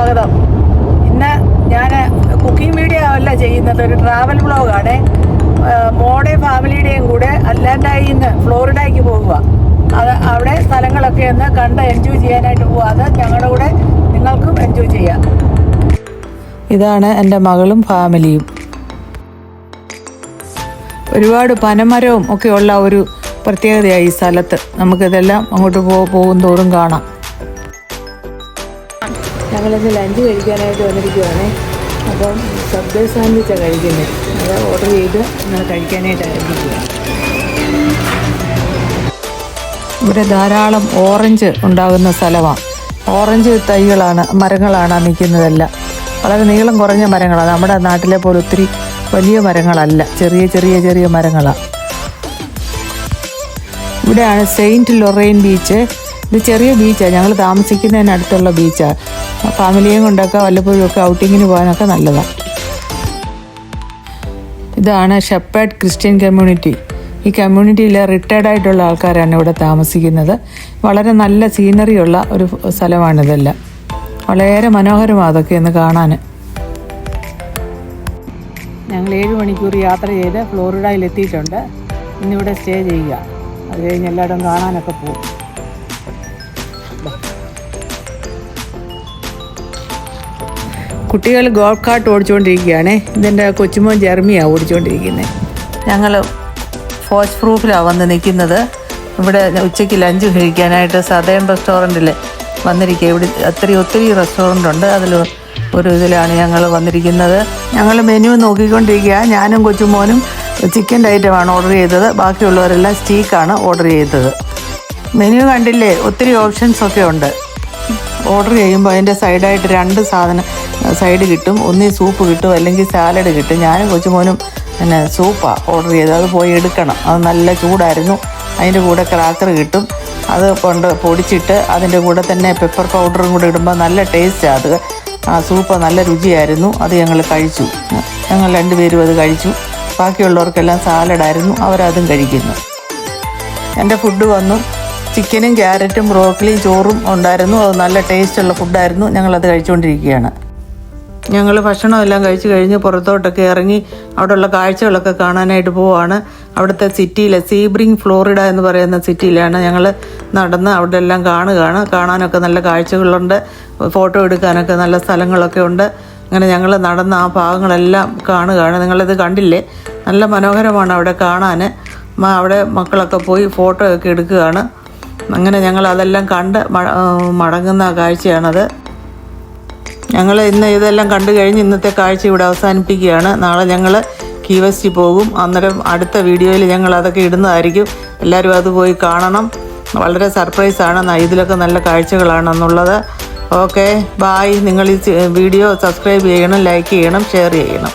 സ്വാഗതം. ഇന്ന് ഞാൻ കുക്കിംഗ് വീഡിയോ അല്ല ചെയ്യുന്നത്, ഒരു ട്രാവൽ വ്ളോഗാണ്. മോളുടെയും ഫാമിലിയുടെയും കൂടെ അറ്റ്ലാന്റയിൽ നിന്ന് ഫ്ലോറിഡയ്ക്ക് പോകുക. അവിടെ സ്ഥലങ്ങളൊക്കെ ഒന്ന് കണ്ട് എൻജോയ് ചെയ്യാനായിട്ട് പോവുക. അത് ഞങ്ങളുടെ കൂടെ നിങ്ങൾക്കും എൻജോയ് ചെയ്യാം. ഇതാണ് എൻ്റെ മകളും ഫാമിലിയും. ഒരുപാട് പനമരവും ഒക്കെ ഉള്ള ഒരു പ്രത്യേകതയായി ഈ സ്ഥലത്ത്. നമുക്കിതെല്ലാം അങ്ങോട്ട് പോകും തോറും കാണാം. ഞങ്ങളിന്ന് ലഞ്ച് കഴിക്കാനായിട്ട് വന്നിരിക്കുകയാണ്. അപ്പം സബ്വേ സാൻഡ്വിച്ചാണ് കഴിക്കുന്നത്. അത് ഓർഡർ ചെയ്ത് ഞങ്ങൾ കഴിക്കാനായിട്ട് ആരംഭിക്കുക. ഇവിടെ ധാരാളം ഓറഞ്ച് ഉണ്ടാകുന്ന സ്ഥലമാണ്. ഓറഞ്ച് തൈകളാണ്, മരങ്ങളാണ് നിൽക്കുന്നതെല്ലാം. വളരെ നീളം കുറഞ്ഞ മരങ്ങളാണ്. നമ്മുടെ നാട്ടിലെ പോലെ ഒത്തിരി വലിയ മരങ്ങളല്ല, ചെറിയ ചെറിയ ചെറിയ മരങ്ങളാണ്. ഇവിടെയാണ് സെയിൻറ്റ് ലൊറൈൻ ബീച്ച്. ഇത് ചെറിയ ബീച്ചാണ്, ഞങ്ങൾ താമസിക്കുന്നതിനടുത്തുള്ള ബീച്ചാണ്. ഫാമിലിയും കൊണ്ടൊക്കെ വല്ലപ്പോഴും ഒക്കെ ഔട്ടിങ്ങിന് പോകാനൊക്കെ നല്ലതാണ്. ഇതാണ് ഷെപ്പേർഡ് ക്രിസ്ത്യൻ കമ്മ്യൂണിറ്റി. ഈ കമ്മ്യൂണിറ്റിയിൽ റിട്ടയർഡ് ആയിട്ടുള്ള ആൾക്കാരാണ് ഇവിടെ താമസിക്കുന്നത്. വളരെ നല്ല സീനറിയുള്ള ഒരു സ്ഥലമാണിതെല്ലാം. വളരെ മനോഹരമാണ് അതൊക്കെ ഒന്ന് കാണാൻ. ഞങ്ങൾ 7 മണിക്കൂർ യാത്ര ചെയ്ത് ഫ്ലോറിഡയിൽ എത്തിയിട്ടുണ്ട്. ഇന്നിവിടെ സ്റ്റേ ചെയ്യുക. അത് കഴിഞ്ഞ് എല്ലായിടും കാണാനൊക്കെ പോകും. കുട്ടികൾ ഗോൾഫ് കാർട്ട് ഓടിച്ചുകൊണ്ടിരിക്കുകയാണ്. ഇതിൻ്റെ കൊച്ചുമോൻ ജെർമിയാണ് ഓടിച്ചുകൊണ്ടിരിക്കുന്നത്. ഞങ്ങൾ ഫോച്ച് പ്രൂഫിലാണ് വന്ന് നിൽക്കുന്നത്. ഇവിടെ ഉച്ചയ്ക്ക് ലഞ്ച് കഴിക്കാനായിട്ട് സദേൺ റെസ്റ്റോറൻറ്റിൽ വന്നിരിക്കുക. ഇവിടെ ഒത്തിരി റെസ്റ്റോറൻ്റ് ഉണ്ട്. അതിൽ ഒരു ഇതിലാണ് ഞങ്ങൾ വന്നിരിക്കുന്നത്. ഞങ്ങൾ മെനു നോക്കിക്കൊണ്ടിരിക്കുക. ഞാനും കൊച്ചുമോനും ചിക്കൻ്റെ ഐറ്റമാണ് ഓർഡർ ചെയ്തത്. ബാക്കിയുള്ളവരെല്ലാം സ്റ്റീക്കാണ് ഓർഡർ ചെയ്തത്. മെനു കണ്ടില്ലേ, ഒത്തിരി ഓപ്ഷൻസൊക്കെ ഉണ്ട്. ഓർഡർ ചെയ്യുമ്പോൾ അതിൻ്റെ സൈഡായിട്ട് 2 സാധനം സൈഡ് കിട്ടും. ഒന്നീ സൂപ്പ് കിട്ടും, അല്ലെങ്കിൽ സാലഡ് കിട്ടും. ഞാനും കൊച്ചുമോനും പിന്നെ സൂപ്പാണ് ഓർഡർ ചെയ്തത്. അത് പോയി എടുക്കണം. അത് നല്ല ചൂടായിരുന്നു. അതിൻ്റെ കൂടെ ക്രാക്കർ കിട്ടും. അത് കൊണ്ട് പൊടിച്ചിട്ട് അതിൻ്റെ കൂടെ തന്നെ പെപ്പർ പൗഡറും കൂടെ ഇടുമ്പോൾ നല്ല ടേസ്റ്റാണ്. അത് ആ സൂപ്പ് നല്ല രുചിയായിരുന്നു. അത് ഞങ്ങൾ കഴിച്ചു. ഞങ്ങൾ 2 പേരും അത് കഴിച്ചു. ബാക്കിയുള്ളവർക്കെല്ലാം സാലഡായിരുന്നു. അവരതും കഴിക്കുന്നു. എൻ്റെ ഫുഡ് വന്നു. ചിക്കനും ക്യാരറ്റും ബ്രോക്കലിയും ചോറും ഉണ്ടായിരുന്നു. അത് നല്ല ടേസ്റ്റുള്ള ഫുഡായിരുന്നു. ഞങ്ങളത് കഴിച്ചുകൊണ്ടിരിക്കുകയാണ്. ഞങ്ങൾ ഭക്ഷണമെല്ലാം കഴിച്ച് കഴിഞ്ഞ് പുറത്തോട്ടൊക്കെ ഇറങ്ങി അവിടെയുള്ള കാഴ്ചകളൊക്കെ കാണാനായിട്ട് പോവുകയാണ്. അവിടുത്തെ സിറ്റിയിലെ സീബ്രിങ് ഫ്ലോറിഡ എന്ന് പറയുന്ന സിറ്റിയിലാണ് ഞങ്ങൾ നടന്ന് അവിടെ എല്ലാം കാണുകയാണ്. കാണാനൊക്കെ നല്ല കാഴ്ചകളുണ്ട്. ഫോട്ടോ എടുക്കാനൊക്കെ നല്ല സ്ഥലങ്ങളൊക്കെ ഉണ്ട്. അങ്ങനെ ഞങ്ങൾ നടന്ന ആ ഭാഗങ്ങളെല്ലാം കാണുകയാണ്. നിങ്ങളിത് കണ്ടില്ലേ, നല്ല മനോഹരമാണ് അവിടെ കാണാൻ. അവിടെ മക്കളൊക്കെ പോയി ഫോട്ടോ ഒക്കെ എടുക്കുകയാണ്. അങ്ങനെ ഞങ്ങൾ അതെല്ലാം കണ്ട് മടങ്ങുന്ന കാഴ്ചയാണത്. ഞങ്ങൾ ഇന്ന് ഇതെല്ലാം കണ്ടു കഴിഞ്ഞ് ഇന്നത്തെ കാഴ്ച ഇവിടെ അവസാനിപ്പിക്കുകയാണ്. നാളെ ഞങ്ങൾ കീ വെസ്റ്റ് പോകും. അന്നേരം അടുത്ത വീഡിയോയിൽ ഞങ്ങൾ അതൊക്കെ ഇടുന്നതായിരിക്കും. എല്ലാവരും അത് പോയി കാണണം. വളരെ സർപ്രൈസാണ്. ഇതിലൊക്കെ നല്ല കാഴ്ചകളാണെന്നുള്ളത്. Okay, bye. നിങ്ങൾ ഈ വീഡിയോ സബ്സ്ക്രൈബ് ചെയ്യണം, ലൈക്ക് ചെയ്യണം, ഷെയർ ചെയ്യണം.